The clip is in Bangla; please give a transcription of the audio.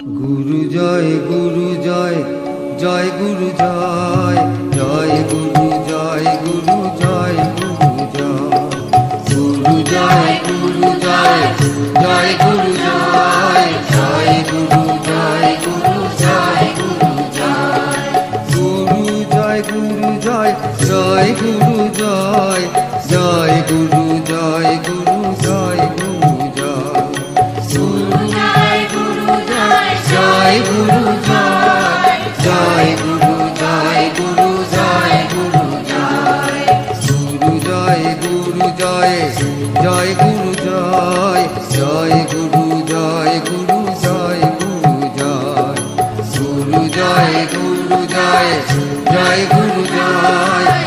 গুরু জয়, জয় গুরু জয়, জয় গুরু জয়, গুরু জয়, গুরু জয়। গুরু জয়, জয় গুরু জয়, জয় গুরু জয়, গুরু জয়, গুরু জয়। গুরু জয়, জয় গুরু জয়, জয় গুরু জয়, গুরু জয়, গুরু জয়। জয় গুরু জয়, জয় গুরু জয়, গুরু জয়, গুরু জয়। গুরু জয়, জয় গুরু জয়, জয় গুরু জয়, গুরু জয়, গুরু জয়। গুরু জয়, জয় গুরু জয়,